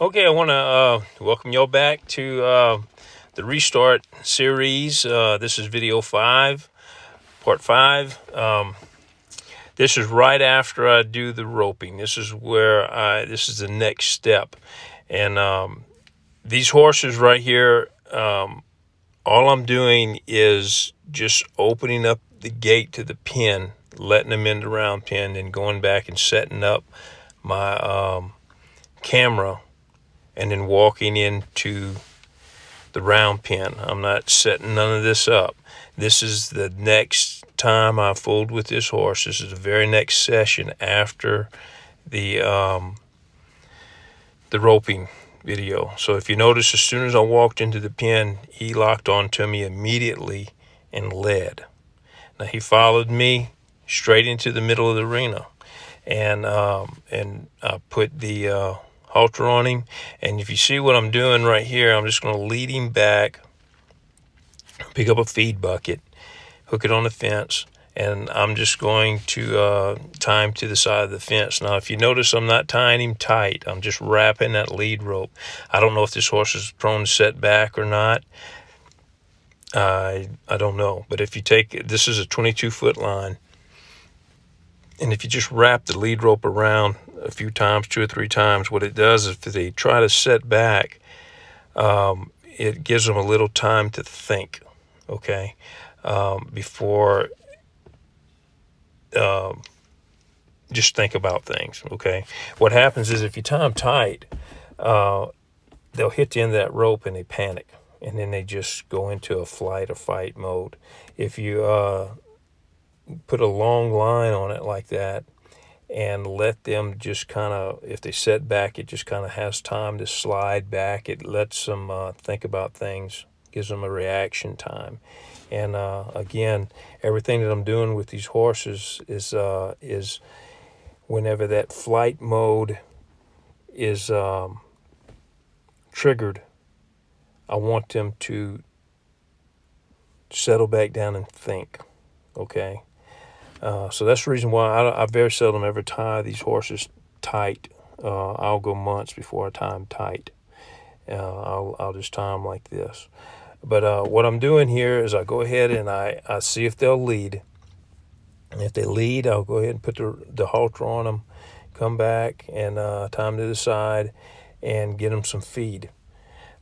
Okay, I want to welcome y'all back to the Restart series. This is video 5, part 5. This is right after I do the roping. This is this is the next step. And these horses right here, all I'm doing is just opening up the gate to the pen, letting them in the round pen, and going back and setting up my camera, and then walking into the round pen. I'm not setting none of this up. This is the next time I fooled with this horse. This is the very next session after the roping video. So if you notice, as soon as I walked into the pen, he locked onto me immediately and led. Now he followed me straight into the middle of the arena, and I put the halter on him. And if you see what I'm doing right here, I'm just going to lead him back, pick up a feed bucket, hook it on the fence, and I'm just going to tie him to the side of the fence. Now, if you notice, I'm not tying him tight. I'm just wrapping that lead rope. I don't know if this horse is prone to set back or not. I don't know. But if you take, this is a 22-foot line, and if you just wrap the lead rope around a few times, 2 or 3 times, what it does is if they try to set back, it gives them a little time to think, okay, before just think about things, okay? What happens is if you tie them tight, they'll hit the end of that rope and they panic, and then they just go into a flight or fight mode. If you put a long line on it like that and let them just kind of, if they set back, it just kind of has time to slide back. It lets them think about things, gives them a reaction time. And again, everything that I'm doing with these horses is whenever that flight mode is triggered, I want them to settle back down and think, okay? So that's the reason why I very seldom ever tie these horses tight. I'll go months before I tie them tight. I'll just tie them like this. But what I'm doing here is I go ahead and I see if they'll lead. And if they lead, I'll go ahead and put the halter on them, come back and tie them to the side and get them some feed.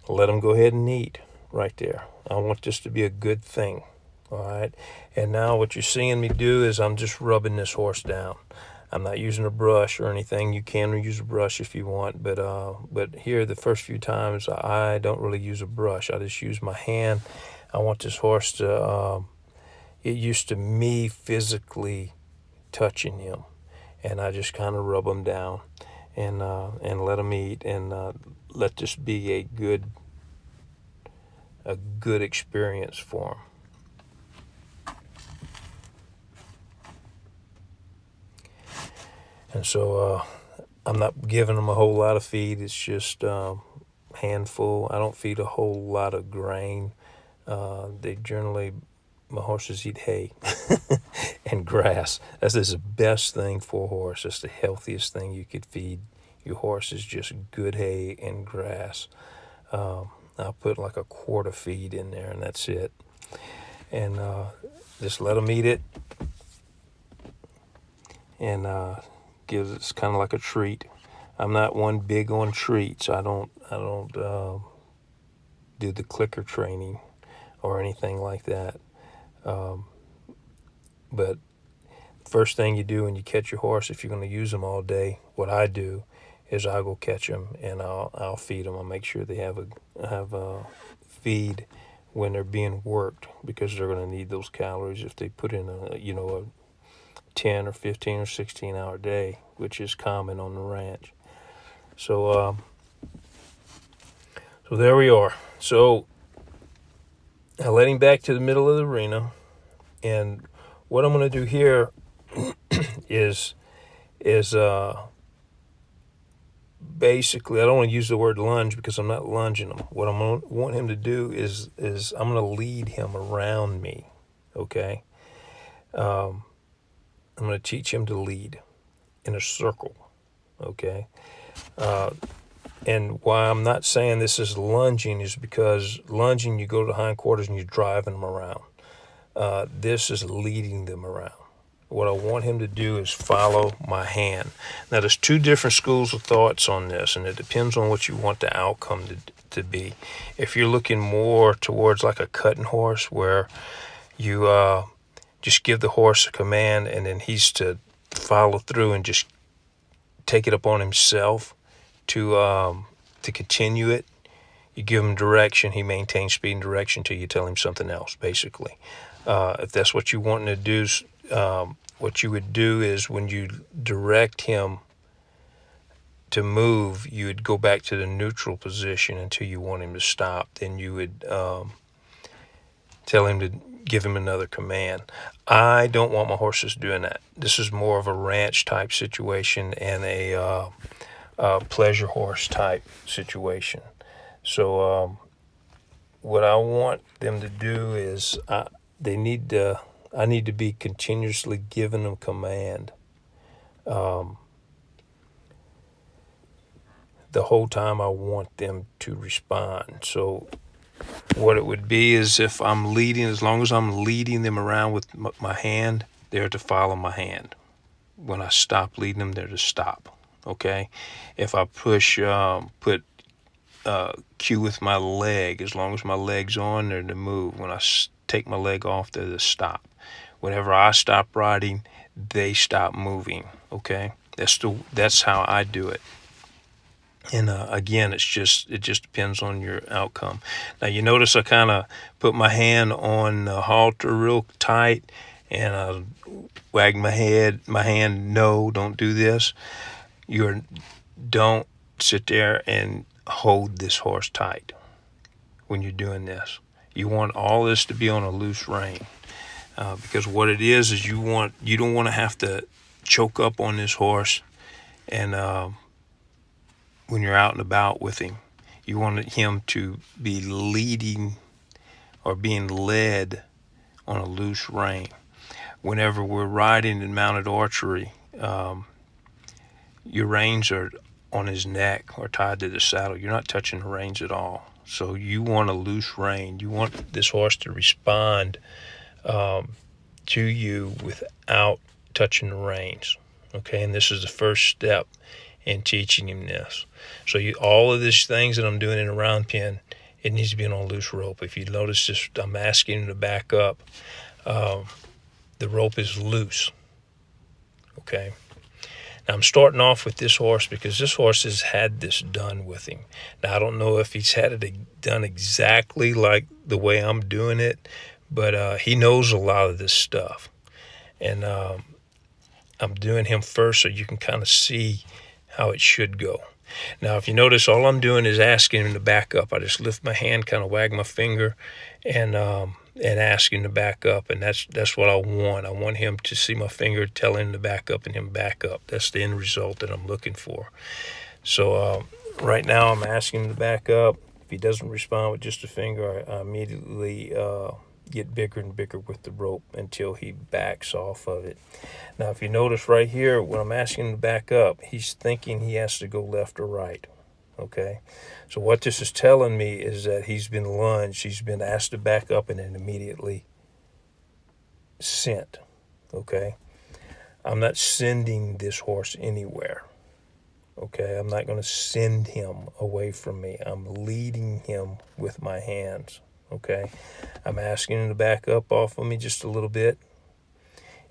Let them go ahead and eat right there. I want this to be a good thing. All right. And now what you're seeing me do is I'm just rubbing this horse down. I'm not using a brush or anything. You can use a brush if you want, but here the first few times I don't really use a brush. I just use my hand. I want this horse to get used to me physically touching him, and I just kind of rub him down and let him eat, and let this be a good experience for him. And so I'm not giving them a whole lot of feed. It's just handful. I don't feed a whole lot of grain. My horses eat hay and grass. That's the best thing for a horse. That's the healthiest thing you could feed your horse, is just good hay and grass. I'll put like a quart of feed in there, and that's it. And just let them eat it, and gives it's kind of like a treat. I'm not one big on treats. I don't do the clicker training or anything like that. But first thing you do when you catch your horse, if you're going to use them all day, what I do is I'll go catch them and I'll feed them. I'll make sure they have a feed when they're being worked, because they're going to need those calories if they put in a 10 or 15 or 16 hour day, which is common on the ranch. So there we are. So I led him back to the middle of the arena, and what I'm going to do here is basically, I don't want to use the word lunge because I'm not lunging him. What I'm going to want him to do is I'm going to lead him around me, okay? I'm going to teach him to lead in a circle, okay? And why I'm not saying this is lunging is because lunging, you go to the hindquarters and you're driving them around. This is leading them around. What I want him to do is follow my hand. Now, there's two different schools of thoughts on this, and it depends on what you want the outcome to be. If you're looking more towards like a cutting horse where you just give the horse a command and then he's to follow through and just take it upon himself to continue it. You give him direction, he maintains speed and direction till you tell him something else, basically. If that's what you want to do, what you would do is when you direct him to move, you would go back to the neutral position until you want him to stop. Then you would tell him to give him another command. I don't want my horses doing that. This is more of a ranch type situation and a pleasure horse type situation. So what I want them to do is I need to be continuously giving them command the whole time I want them to respond. So what it would be is if I'm leading, as long as I'm leading them around with my hand, they're to follow my hand. When I stop leading them, they're to stop. Okay? If I put cue with my leg, as long as my leg's on, they're to move. When I take my leg off, they're to stop. Whenever I stop riding, they stop moving. Okay? That's how I do it. And again, it just depends on your outcome. Now you notice I kind of put my hand on the halter real tight, and I wag my hand. No, don't do this. Don't sit there and hold this horse tight when you're doing this. You want all this to be on a loose rein, because what it is you don't want to have to choke up on this horse, and when you're out and about with him, you want him to be leading or being led on a loose rein. Whenever we're riding in mounted archery, your reins are on his neck or tied to the saddle. You're not touching the reins at all. So you want a loose rein. You want this horse to respond to you without touching the reins. Okay, and this is the first step in teaching him this. So all of these things that I'm doing in a round pen, it needs to be on a loose rope. If you notice this, I'm asking him to back up. The rope is loose. Okay. Now I'm starting off with this horse because this horse has had this done with him. Now I don't know if he's had it done exactly like the way I'm doing it, but he knows a lot of this stuff. And I'm doing him first so you can kind of see how it should go. Now, if you notice, all I'm doing is asking him to back up. I just lift my hand, kind of wag my finger, and ask him to back up. And that's what I want. I want him to see my finger, tell him to back up, and him back up. That's the end result that I'm looking for. So right now, I'm asking him to back up. If he doesn't respond with just a finger, I immediately get bigger and bigger with the rope until he backs off of it. Now, if you notice right here, when I'm asking him to back up, he's thinking he has to go left or right. Okay? So what this is telling me is that he's been lunged, he's been asked to back up and then immediately sent. Okay? I'm not sending this horse anywhere. Okay? I'm not going to send him away from me. I'm leading him with my hands. Okay, I'm asking him to back up off of me just a little bit.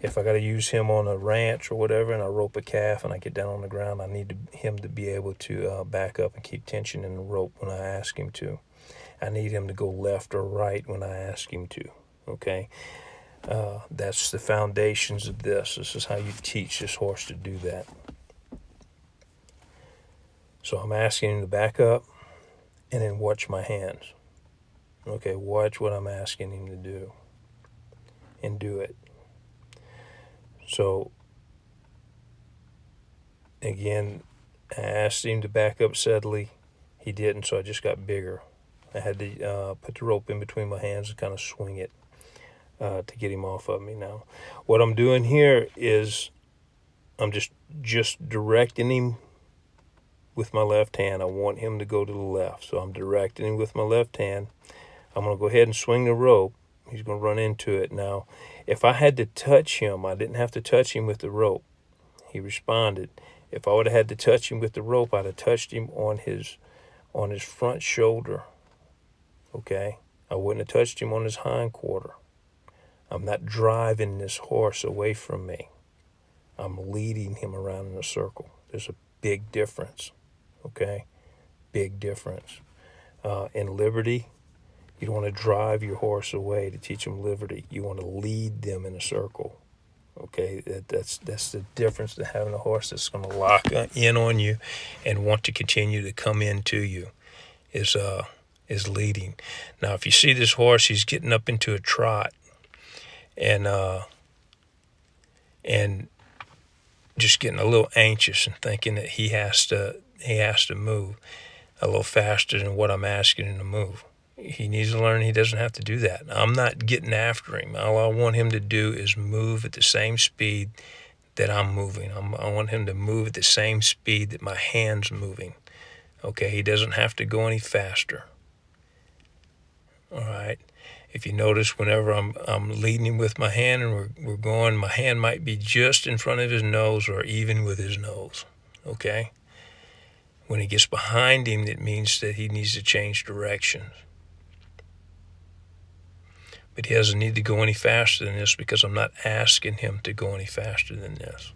If I got to use him on a ranch or whatever, and I rope a calf and I get down on the ground, I need him to be able to back up and keep tension in the rope when I ask him to. I need him to go left or right when I ask him to. Okay, that's the foundations of this. This is how you teach this horse to do that. So I'm asking him to back up and then watch my hands. Okay, watch what I'm asking him to do and do it. So, again, I asked him to back up steadily. He didn't, so I just got bigger. I had to put the rope in between my hands and kind of swing it to get him off of me now. What I'm doing here is I'm just directing him with my left hand. I want him to go to the left. So I'm directing him with my left hand. I'm going to go ahead and swing the rope. He's going to run into it. Now, if I had to touch him, I didn't have to touch him with the rope. He responded. If I would have had to touch him with the rope, I'd have touched him on his front shoulder. Okay? I wouldn't have touched him on his hind quarter. I'm not driving this horse away from me. I'm leading him around in a circle. There's a big difference. Okay? Big difference. In liberty, you don't want to drive your horse away to teach them liberty. You want to lead them in a circle. Okay, that's the difference to having a horse that's going to lock in on you and want to continue to come into you is leading. Now, if you see this horse, he's getting up into a trot and just getting a little anxious and thinking that he has to move a little faster than what I'm asking him to move. He needs to learn he doesn't have to do that. I'm not getting after him. All I want him to do is move at the same speed that I'm moving. I want him to move at the same speed that my hand's moving. Okay, he doesn't have to go any faster. All right. If you notice, whenever I'm leading him with my hand and we're going, my hand might be just in front of his nose or even with his nose. Okay. When he gets behind him, it means that he needs to change directions. But he doesn't need to go any faster than this because I'm not asking him to go any faster than this.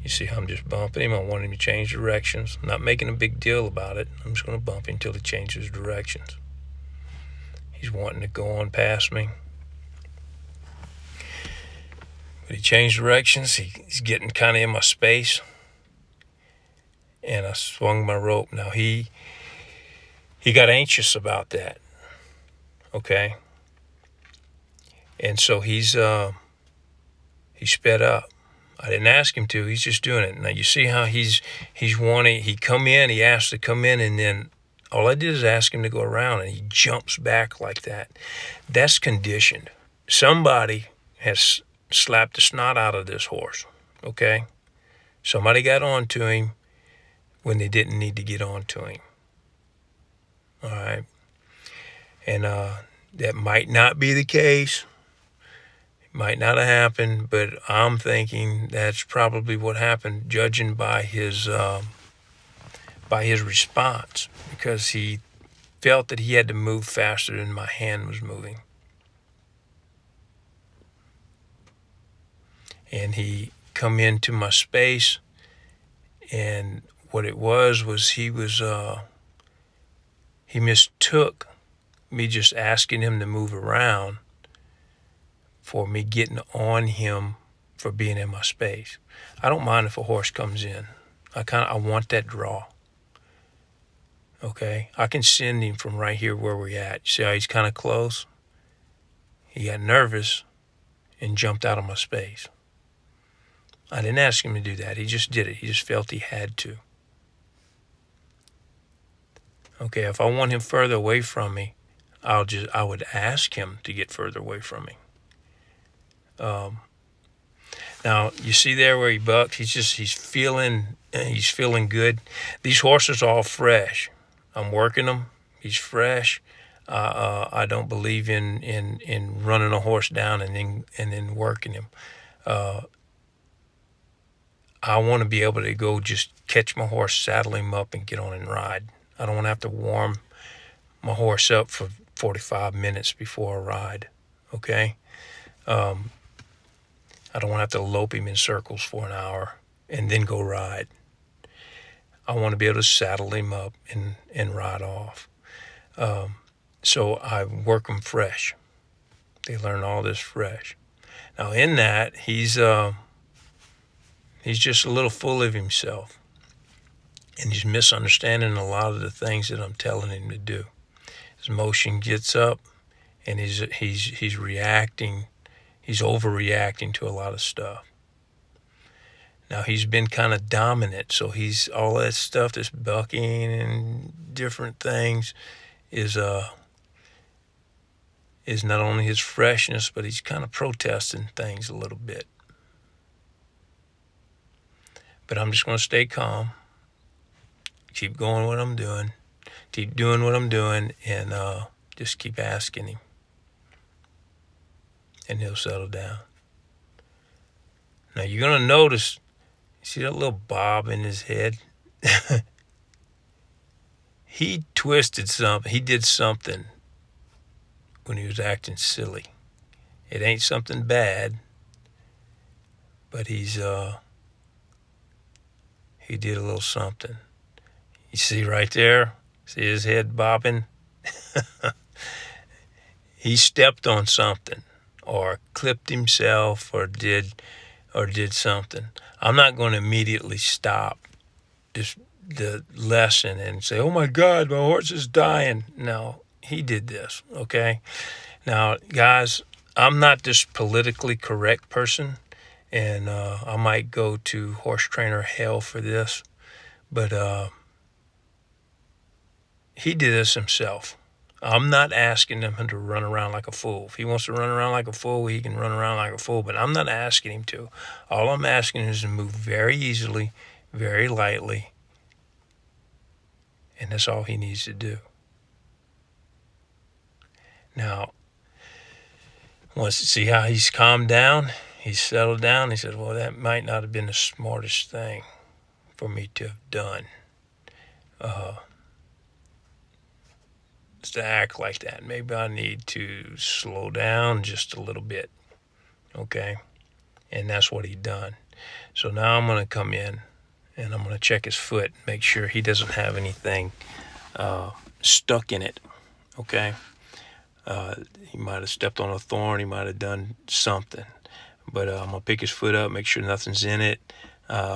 You see how I'm just bumping him? I want him to change directions. I'm not making a big deal about it. I'm just going to bump him until he changes directions. He's wanting to go on past me. But he changed directions. He's getting kind of in my space. And I swung my rope. Now he got anxious about that. Okay? And so he sped up. I didn't ask him to. He's just doing it. Now you see how he's wanting. He asked to come in, and then all I did is ask him to go around, and he jumps back like that. That's conditioned. Somebody has slapped the snot out of this horse. Okay? Somebody got onto him when they didn't need to get onto him. All right? And that might not be the case. Might not have happened, but I'm thinking that's probably what happened, judging by his response, because he felt that he had to move faster than my hand was moving. And he come into my space, and what it was he mistook me just asking him to move around for me getting on him for being in my space. I don't mind if a horse comes in. I want that draw. Okay? I can send him from right here where we're at. You see how he's kind of close? He got nervous and jumped out of my space. I didn't ask him to do that. He just did it. He just felt he had to. Okay, if I want him further away from me, I would ask him to get further away from me. Now you see there where he bucked. He's feeling good. These horses are all fresh. I'm working them. He's fresh. I don't believe in running a horse down and then working him. I want to be able to go just catch my horse, saddle him up, and get on and ride. I don't want to have to warm my horse up for 45 minutes before a ride. Okay. I don't want to have to lope him in circles for an hour and then go ride. I want to be able to saddle him up and ride off. So I work them fresh. They learn all this fresh. Now in that, he's just a little full of himself. And he's misunderstanding a lot of the things that I'm telling him to do. His motion gets up and he's reacting. He's overreacting to a lot of stuff. Now he's been kind of dominant, so he's all that stuff, this bucking and different things, is not only his freshness, but he's kind of protesting things a little bit. but I'm just going to stay calm, keep going what I'm doing, keep doing what I'm doing, and just keep asking him, and he'll settle down. Now you're going to notice, see that little bob in his head? He twisted something. He did something when he was acting silly. It ain't something bad, but he did a little something. You see right there? See his head bobbing? He stepped on something, or clipped himself, or did something. I'm not going to immediately stop the lesson and say, "Oh my God, my horse is dying." No, he did this. Okay. Now, guys, I'm not this politically correct person, and I might go to horse trainer hell for this, but he did this himself. I'm not asking him to run around like a fool. If he wants to run around like a fool, he can run around like a fool, but I'm not asking him to. All I'm asking him is to move very easily, very lightly, and that's all he needs to do. Now, once you see how he's calmed down, he's settled down, he said, well, that might not have been the smartest thing for me to have done. To act like that. Maybe I need to slow down just a little bit. Okay? And that's what he done. So now I'm going to come in and I'm going to check his foot, make sure he doesn't have anything stuck in it. Okay? He might have stepped on a thorn. He might have done something. But I'm going to pick his foot up, make sure nothing's in it,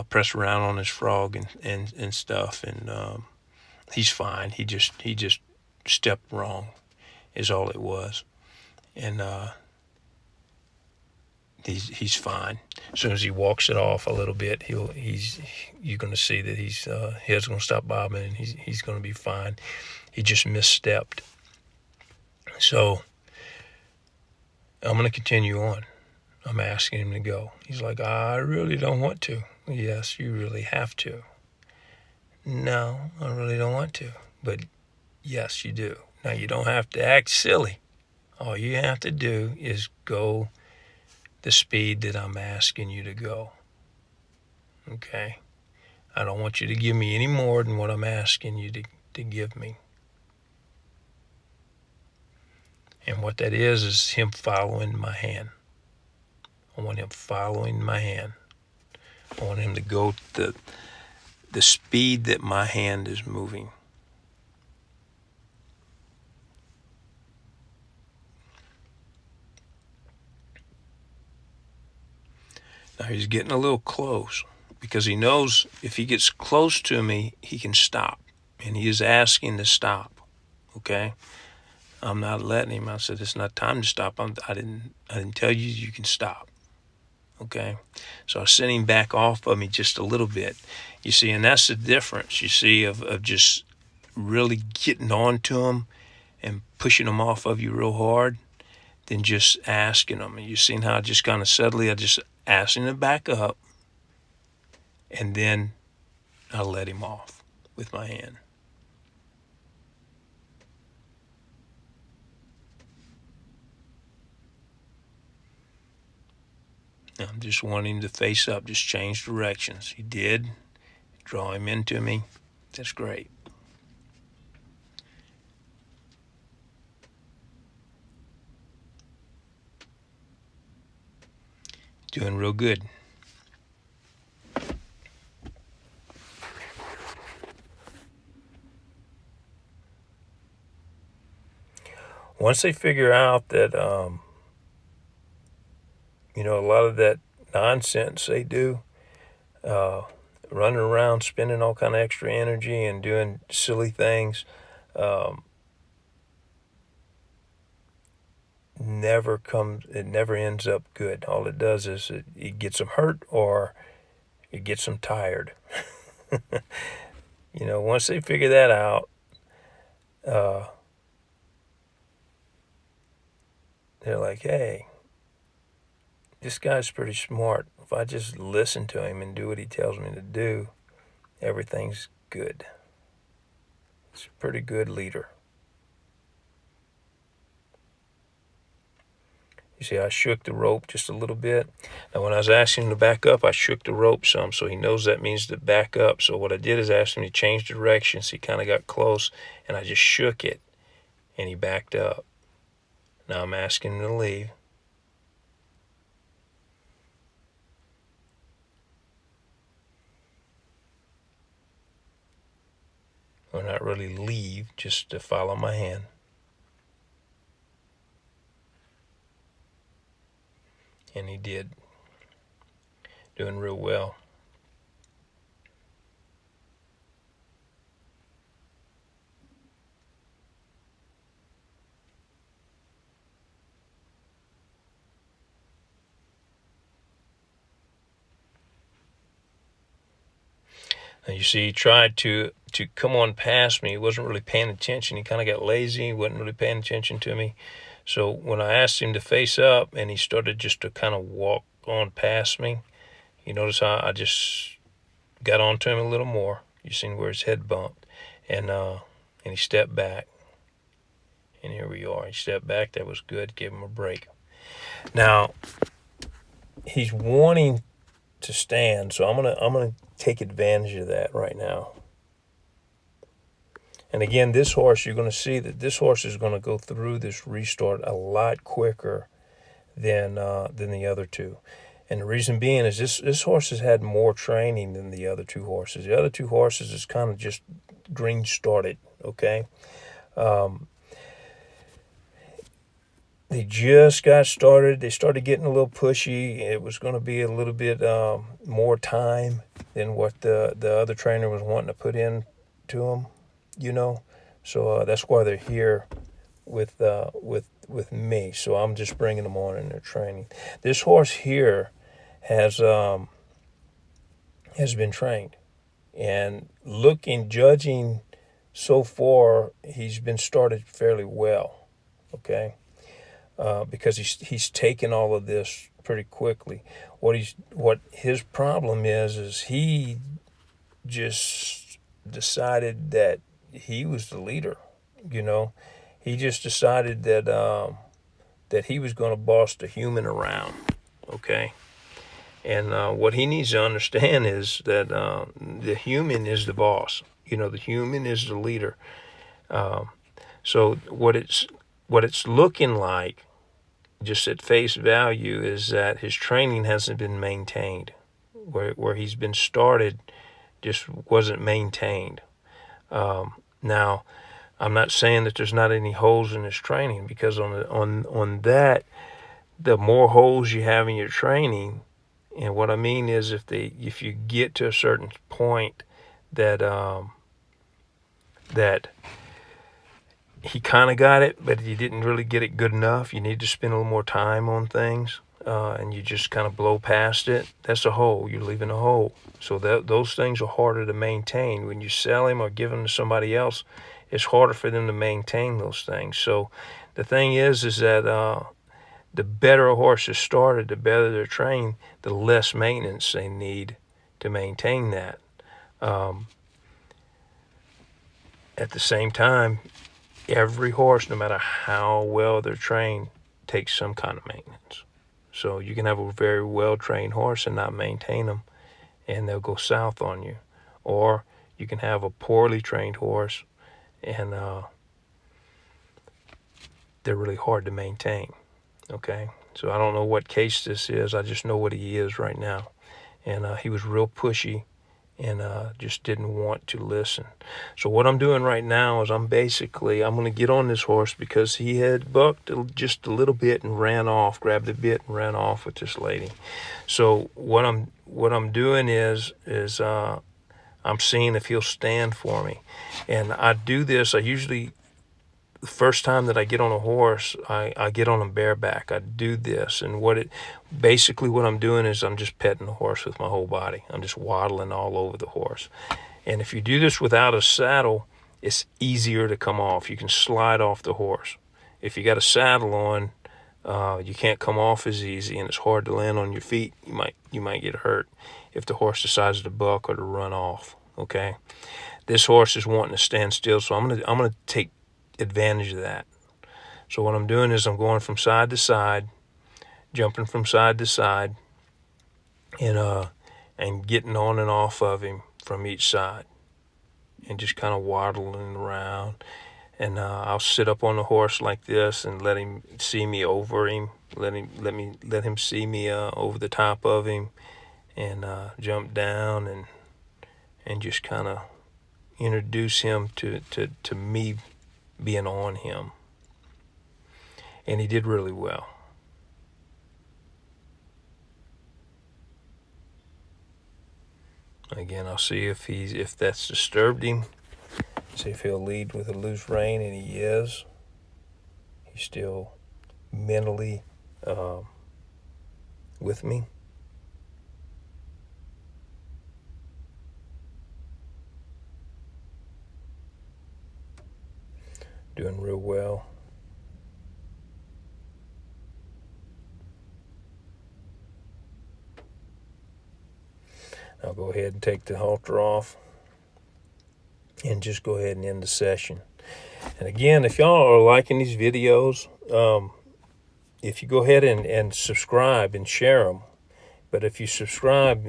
press around on his frog and stuff. And he's fine. He just stepped wrong is all it was. And he's fine. As soon as he walks it off a little bit, you're going to see that his head's going to stop bobbing, and he's going to be fine. He just misstepped. So I'm going to continue on. I'm asking him to go. He's like, I really don't want to. Yes, you really have to. No, I really don't want to. But yes, you do. Now, you don't have to act silly. All you have to do is go the speed that I'm asking you to go. Okay? I don't want you to give me any more than what I'm asking you to give me. And what that is him following my hand. I want him following my hand. I want him to go the speed that my hand is moving. Now he's getting a little close because he knows if he gets close to me, he can stop. And he is asking to stop. Okay? I'm not letting him. I said, it's not time to stop. I didn't tell you you can stop. Okay? So I sent him back off of me just a little bit. You see, and that's the difference, you see, of just really getting on to him and pushing him off of you real hard than just asking him. And you seen how I just kind of subtly, I just asked him to back up, and then I let him off with my hand. I'm just wanting him to face up, just change directions. He did. Draw him into me. That's great. Doing real good. Once they figure out that, a lot of that nonsense they do, running around, spending all kind of extra energy and doing silly things, it never ends up good. All it does is it gets them hurt or it gets them tired. Once they figure that out, they're like, hey, this guy's pretty smart. If I just listen to him and do what he tells me to do, everything's good. He's a pretty good leader. You see, I shook the rope just a little bit. Now, when I was asking him to back up, I shook the rope some, so he knows that means to back up. So what I did is ask him to change directions. He kind of got close, and I just shook it, and he backed up. Now I'm asking him to leave. Or not really leave, just to follow my hand. And he did. Doing real well. And you see, he tried to come on past me. He wasn't really paying attention. He kind of got lazy. He wasn't really paying attention to me. So when I asked him to face up and he started just to kind of walk on past me, you notice how I just got onto him a little more. You seen where his head bumped. And he stepped back. And here we are. He stepped back. That was good. Gave him a break. Now, he's wanting to stand, so I'm gonna take advantage of that right now. And again, this horse, you're going to see that this horse is going to go through this restart a lot quicker than the other two. And the reason being is this horse has had more training than the other two horses. The other two horses is kind of just green started, okay? They just got started. They started getting a little pushy. It was going to be a little bit more time than what the other trainer was wanting to put in to them, you know. So that's why they're here with me. So I'm just bringing them on in their training. This horse here has been trained, and judging so far, he's been started fairly well, okay. Because he's taken all of this pretty quickly. What his problem is he just decided that he was the leader. You know, he just decided that that he was going to boss the human around. Okay, and what he needs to understand is that the human is the boss. You know, the human is the leader. So what it's looking like, just at face value, is that his training hasn't been maintained. Where he's been started just wasn't maintained. Now, I'm not saying that there's not any holes in his training, because on that, the more holes you have in your training, and what I mean is if you get to a certain point that that he kind of got it, but he didn't really get it good enough. You need to spend a little more time on things, and you just kind of blow past it. That's a hole. You're leaving a hole. So those things are harder to maintain. When you sell them or give them to somebody else, it's harder for them to maintain those things. So the thing is that the better a horse is started, the better they're trained, the less maintenance they need to maintain that. At the same time, every horse, no matter how well they're trained, takes some kind of maintenance. So you can have a very well-trained horse and not maintain them, and they'll go south on you. Or you can have a poorly trained horse, and they're really hard to maintain. Okay? So I don't know what case this is. I just know what he is right now. And he was real pushy, and just didn't want to listen. So what I'm doing right now is I'm going to get on this horse, because he had bucked just a little bit and ran off, grabbed a bit and ran off with this lady. So what I'm doing is I'm seeing if he'll stand for me. And I do this, I usually, the first time that I get on a horse, I get on him bareback. I do this, and what I'm doing is I'm just petting the horse with my whole body. I'm just waddling all over the horse. And if you do this without a saddle, it's easier to come off. You can slide off the horse. If you got a saddle on, You can't come off as easy, and it's hard to land on your feet. You might get hurt if the horse decides to buck or to run off. Okay, this horse is wanting to stand still, so I'm gonna take advantage of that. So what I'm doing is I'm going from side to side, jumping from side to side, and getting on and off of him from each side, and just kind of waddling around. And I'll sit up on the horse like this and let him see me over him. Let him see me over the top of him, and jump down and just kind of introduce him to me being on him. And he did really well. Again, I'll see if that's disturbed him. See if he'll lead with a loose rein, and he is. He's still mentally with me. Doing real well. I'll go ahead and take the halter off and just go ahead and end the session. And again, if y'all are liking these videos, if you go ahead and subscribe and share them, but if you subscribe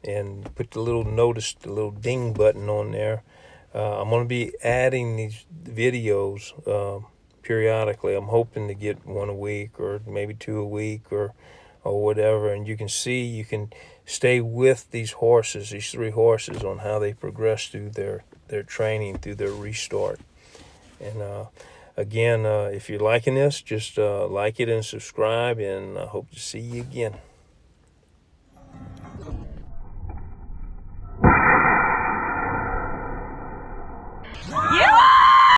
and put the little notice, the little ding button on there, I'm going to be adding these videos periodically. I'm hoping to get one a week or maybe 2 a week or whatever. And you can stay with these horses, these 3 horses, on how they progress through their training, through their restart. And again, if you're liking this, just like it and subscribe, and I hope to see you again.